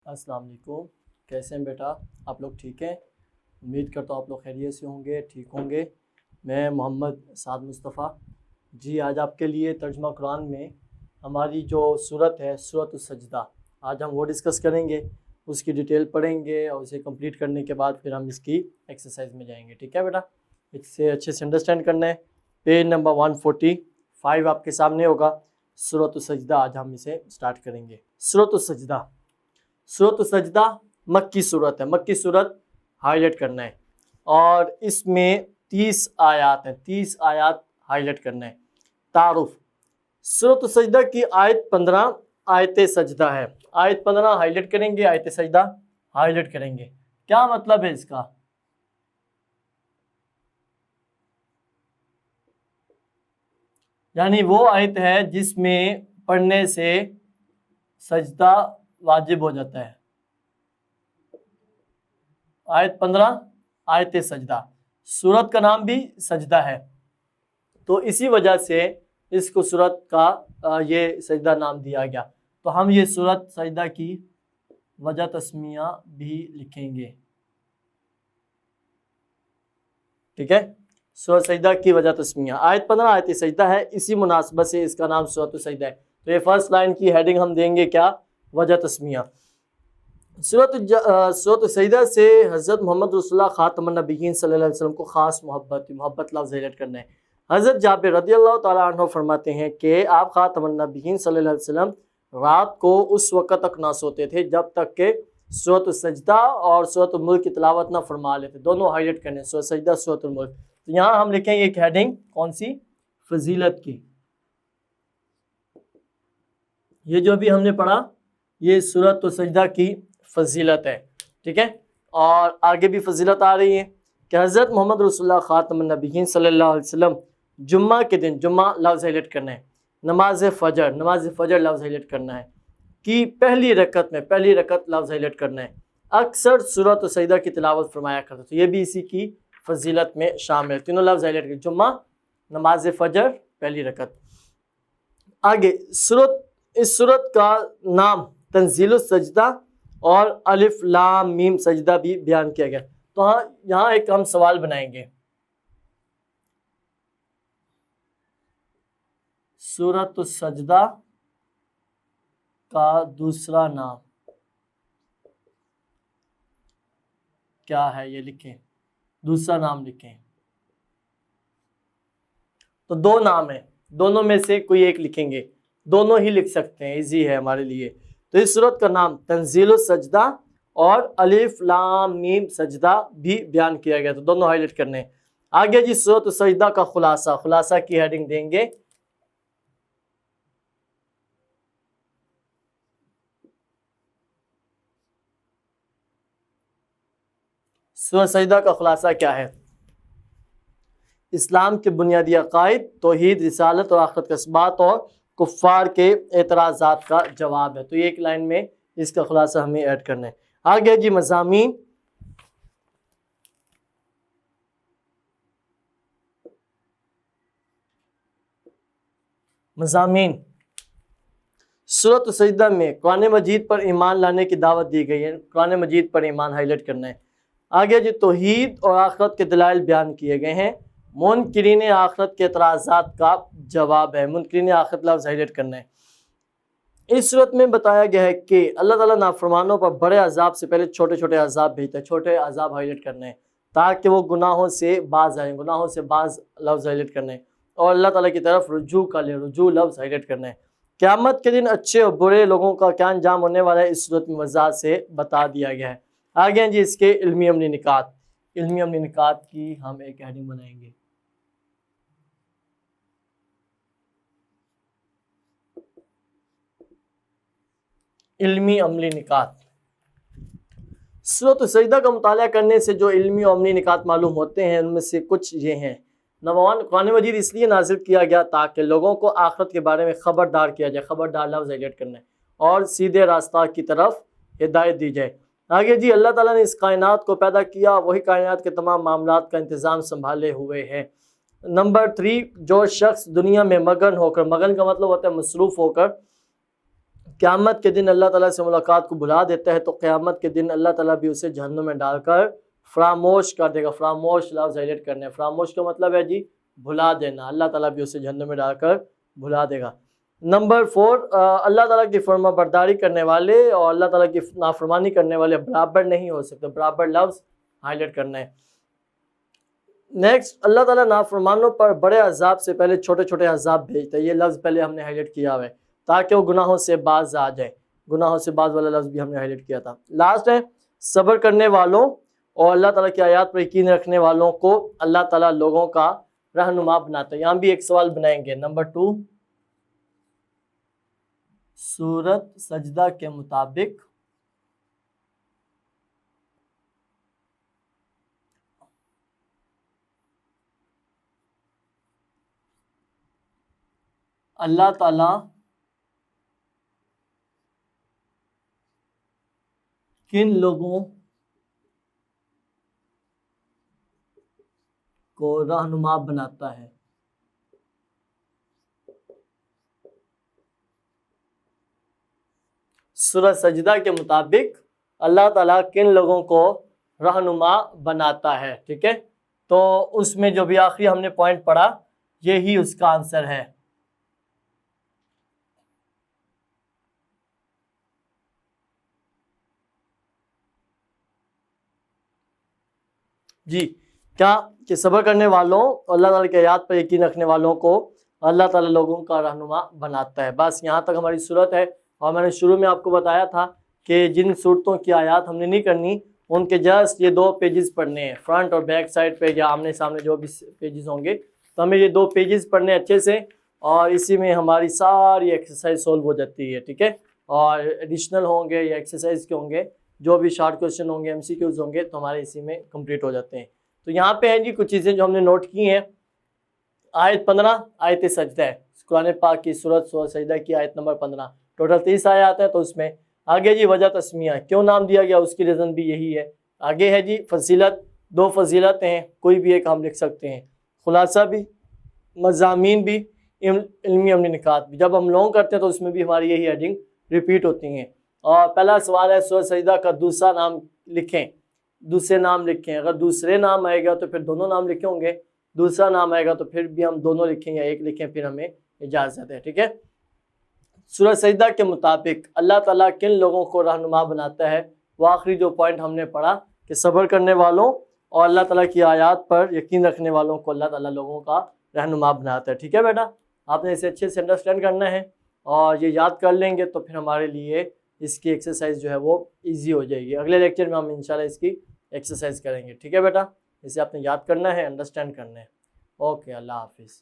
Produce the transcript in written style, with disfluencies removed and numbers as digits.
السلام علیکم، کیسے ہیں بیٹا؟ آپ لوگ ٹھیک ہیں؟ امید کرتا ہوں آپ لوگ خیریت سے ہوں گے، ٹھیک ہوں گے۔ میں محمد سعد مصطفیٰ جی آج آپ کے لیے ترجمہ قرآن میں ہماری جو صورت ہے سورۃ السجدہ، آج ہم وہ ڈسکس کریں گے، اس کی ڈیٹیل پڑھیں گے اور اسے کمپلیٹ کرنے کے بعد پھر ہم اس کی ایکسرسائز میں جائیں گے، ٹھیک ہے بیٹا؟ اسے اچھے سے انڈرسٹینڈ کرنا ہے۔ پیج نمبر 145 آپ کے سامنے ہوگا، سورۃ السجدہ آج ہم اسے سٹارٹ کریں گے۔ سورۃ السجدہ، سورۃ السجدہ مکی صورت ہے، مکی صورت ہائی لائٹ کرنا ہے، اور اس میں 30 آیات ہیں، 30 آیات ہائی لائٹ کرنا ہے۔ تعارف، سورۃ السجدہ کی آیت 15 آیت سجدہ ہے، آیت 15 ہائی لائٹ کریں گے، آیت سجدہ ہائی لائٹ کریں گے۔ کیا مطلب ہے اس کا؟ یعنی وہ آیت ہے جس میں پڑھنے سے سجدہ واجب ہو جاتا ہے۔ آیت 15 آیت سجدہ، سورت کا نام بھی سجدہ ہے، تو اسی وجہ سے اس کو سورت کا یہ سجدہ نام دیا گیا۔ تو ہم یہ سورت سجدہ کی وجہ تسمیہ بھی لکھیں گے، ٹھیک ہے؟ سورت سجدہ کی وجہ تسمیہ، آیت 15 آیت سجدہ ہے، اسی مناسبت سے اس کا نام سورت السجدہ ہے۔ تو یہ فرسٹ لائن کی ہیڈنگ ہم دیں گے کیا؟ وجہ تسمیہ۔ سورۃ السجدہ سے حضرت محمد رسول اللہ خاتم النبیین صلی اللہ علیہ وسلم کو خاص محبت لفظ ہائلائٹ کرنا ہے۔ حضرت جابر رضی اللہ تعالیٰ عنہ فرماتے ہیں کہ آپ خاتم النبیین صلی اللہ علیہ وسلم رات کو اس وقت تک نہ سوتے تھے جب تک کہ سورۃ السجدہ اور سورۃ الملک کی تلاوت نہ فرما لیتے، دونوں ہائلائٹ کرنے، سورۃ السجدہ سورۃ الملک۔ تو یہاں ہم لکھیں گے ایک ہیڈنگ، کون سی؟ فضیلت کی۔ یہ جو بھی ہم نے پڑھا یہ سورۃ السجدہ کی فضیلت ہے، ٹھیک ہے؟ اور آگے بھی فضیلت آ رہی ہے کہ حضرت محمد رسول اللہ خاتم النبیین صلی اللہ علیہ وسلم جمعہ کے دن، جمعہ لفظ ہائلائٹ کرنا ہے، نماز فجر لفظ ہائلائٹ کرنا ہے، کی پہلی رکعت میں پہلی رکعت لفظ ہائلائٹ کرنا ہے، اکثر سورۃ السجدہ کی تلاوت فرمایا کرتا، تو یہ بھی اسی کی فضیلت میں شامل ہے، تینوں لفظ ہائلائٹ کریں، جمعہ، نماز فجر، پہلی رکعت۔ آگے اس سورت کا نام تنزیل السجدہ اور الف لام میم سجدہ بھی بیان کیا گیا۔ تو یہاں ایک ہم سوال بنائیں گے، سورۃ السجدہ کا دوسرا نام کیا ہے؟ یہ لکھیں، دوسرا نام لکھیں۔ تو دو نام ہیں، دونوں میں سے کوئی ایک لکھیں گے، دونوں ہی لکھ سکتے ہیں، ایزی ہے ہمارے لیے۔ تو اس سورت کا نام تنزیل السجدہ اور الف لام میم سجدہ بھی بیان کیا گیا، تو دونوں ہائی لائٹ کرنے ہیں۔ آگے جی سورت السجدہ کا خلاصہ کی ہیڈنگ دیں گے، سورت سجدہ کا خلاصہ کیا ہے؟ اسلام کے بنیادی عقائد، توحید، رسالت اور آخرت کا اثبات اور کفار کے اعتراضات کا جواب ہے۔ تو یہ ایک لائن میں اس کا خلاصہ ہمیں ایڈ کرنا ہے۔ آگے جی مضامین، سورۃ السجدہ میں قرآن مجید پر ایمان لانے کی دعوت دی گئی ہے، قرآن مجید پر ایمان ہائی لائٹ کرنا ہے۔ آگے جی توحید اور آخرت کے دلائل بیان کیے گئے ہیں، منکرین آخرت کے اعتراضات کا جواب ہے، منکرین آخرت لفظ ہائی لائٹ کرنا ہے۔ اس صورت میں بتایا گیا ہے کہ اللہ تعالیٰ نافرمانوں پر بڑے عذاب سے پہلے چھوٹے چھوٹے عذاب بھیجتا ہے، چھوٹے عذاب ہائی لائٹ کرنے ہیں تاکہ وہ گناہوں سے باز آئیں، گناہوں سے باز لفظ ہائی لائٹ کرنے ہیں، اور اللہ تعالیٰ کی طرف رجوع کا لیں، رجوع لفظ ہائی لائٹ کرنا ہے۔ قیامت کے دن اچھے اور برے لوگوں کا کیا انجام ہونے والا ہے، اس صورت میں وضاحت سے بتا دیا گیا ہے۔ آگے ہیں جی اس کے علمی عملی نکات، علمی عملی نکات کی ہم ایک ہیڈنگ بنائیں گے، علمی عملی نکات۔ سورۃ السجدہ کا مطالعہ کرنے سے جو علمی و عملی نکات معلوم ہوتے ہیں ان میں سے کچھ یہ ہیں۔ نمبر 1، قرآن مجید اس لیے نازل کیا گیا تاکہ لوگوں کو آخرت کے بارے میں خبردار کیا جائے، خبردار لفظ ہائلائٹ کرنا ہے، اور سیدھے راستہ کی طرف ہدایت دی جائے۔ آگے جی اللہ تعالیٰ نے اس کائنات کو پیدا کیا، وہی کائنات کے تمام معاملات کا انتظام سنبھالے ہوئے ہیں۔ نمبر 3، جو شخص دنیا میں مگن ہو کر، مگن کا مطلب ہوتا ہے مصروف ہو کر، قیامت کے دن اللہ تعالیٰ سے ملاقات کو بھلا دیتا ہے، تو قیامت کے دن اللہ تعالیٰ بھی اسے جہنم میں ڈال کر فراموش کر دے گا۔ فراموش لفظ ہائلائٹ کرنے، فراموش کا مطلب ہے جی بھلا دینا، اللہ تعالیٰ بھی اسے جہنم میں ڈال کر بھلا دے گا۔ نمبر 4، اللہ تعالیٰ کی فرما برداری کرنے والے اور اللہ تعالیٰ کی نافرمانی کرنے والے برابر نہیں ہو سکتے، برابر لفظ ہائلائٹ کرنا ہے۔ نیکسٹ، اللہ تعالیٰ نافرمانوں پر بڑے عذاب سے پہلے چھوٹے چھوٹے عذاب بھیجتا ہے، یہ لفظ پہلے ہم نے ہائلائٹ کیا ہوا ہے، تاکہ وہ گناہوں سے باز آ جائے، گناہوں سے باز والا لفظ بھی ہم نے ہائلائٹ کیا تھا۔ لاسٹ ہے، صبر کرنے والوں اور اللہ تعالیٰ کی آیات پر یقین رکھنے والوں کو اللہ تعالیٰ لوگوں کا رہنما بناتا ہے۔ یہاں بھی ایک سوال بنائیں گے، نمبر 2، سورۃ سجدہ کے مطابق اللہ تعالیٰ کن لوگوں کو رہنما بناتا ہے؟ سورہ سجدہ کے مطابق اللہ تعالیٰ کن لوگوں کو رہنما بناتا ہے، ٹھیک ہے؟ تو اس میں جو بھی آخری ہم نے پوائنٹ پڑھا یہی اس کا آنسر ہے۔ جی، کیا کہ صبر کرنے والوں اور اللہ تعالیٰ کی آیات پر یقین رکھنے والوں کو اللہ تعالیٰ لوگوں کا رہنما بناتا ہے۔ بس یہاں تک ہماری صورت ہے، اور میں نے شروع میں آپ کو بتایا تھا کہ جن صورتوں کی آیات ہم نے نہیں کرنی ان کے جسٹ یہ 2 پیجز پڑھنے ہیں، فرنٹ اور بیک سائڈ پہ یا آمنے سامنے جو بھی پیجز ہوں گے، تو ہمیں یہ 2 پیجز پڑھنے اچھے سے، اور اسی میں ہماری ساری ایکسرسائز سولو ہو جاتی ہے، ٹھیک ہے؟ اور ایڈیشنل ہوں گے یا ایکسرسائز کے ہوں گے، جو بھی شارٹ کویشچن ہوں گے، MCQs ہوں گے، تو ہمارے اسی میں کمپلیٹ ہو جاتے ہیں۔ تو یہاں پہ ہیں جی کچھ چیزیں جو ہم نے نوٹ کی ہیں۔ آیت 15 آیت سجدہ ہے، قرآن پاک کی سورۃ سجدہ کی آیت نمبر 15، ٹوٹل 30 آیات ہیں، تو اس میں آگے جی وجہ تسمیہ کیوں نام دیا گیا، اس کی ریزن بھی یہی ہے۔ آگے ہے جی فضیلت، 2 فضیلتیں ہیں، کوئی بھی ایک ہم لکھ سکتے ہیں، خلاصہ بھی، مضامین بھی، علمی عملی نکات بھی۔ جب ہم لونگ کرتے ہیں تو اس میں بھی ہماری یہی ہیڈنگ ریپیٹ ہوتی ہیں۔ اور پہلا سوال ہے سورۃ سجدہ کا دوسرا نام لکھیں، دوسرے نام لکھیں، اگر دوسرے نام آئے گا تو پھر دونوں نام لکھے ہوں گے، دوسرا نام آئے گا تو پھر بھی ہم دونوں لکھیں یا ایک لکھیں، پھر ہمیں اجازت ہے، ٹھیک ہے؟ سورۃ سجدہ کے مطابق اللہ تعالیٰ کن لوگوں کو رہنما بناتا ہے، وہ آخری جو پوائنٹ ہم نے پڑھا کہ صبر کرنے والوں اور اللہ تعالیٰ کی آیات پر یقین رکھنے والوں کو اللہ تعالیٰ لوگوں کا رہنما بناتا ہے، ٹھیک ہے بیٹا؟ آپ نے اسے اچھے سے انڈرسٹینڈ کرنا ہے، اور یہ یاد کر لیں گے تو پھر ہمارے لیے اس کی ایکسرسائز جو ہے وہ ایزی ہو جائے گی۔ اگلے لیکچر میں ہم انشاءاللہ اس کی ایکسرسائز کریں گے، ٹھیک ہے بیٹا؟ اسے آپ نے یاد کرنا ہے، انڈرسٹینڈ کرنا ہے۔ اوکے، اللہ حافظ۔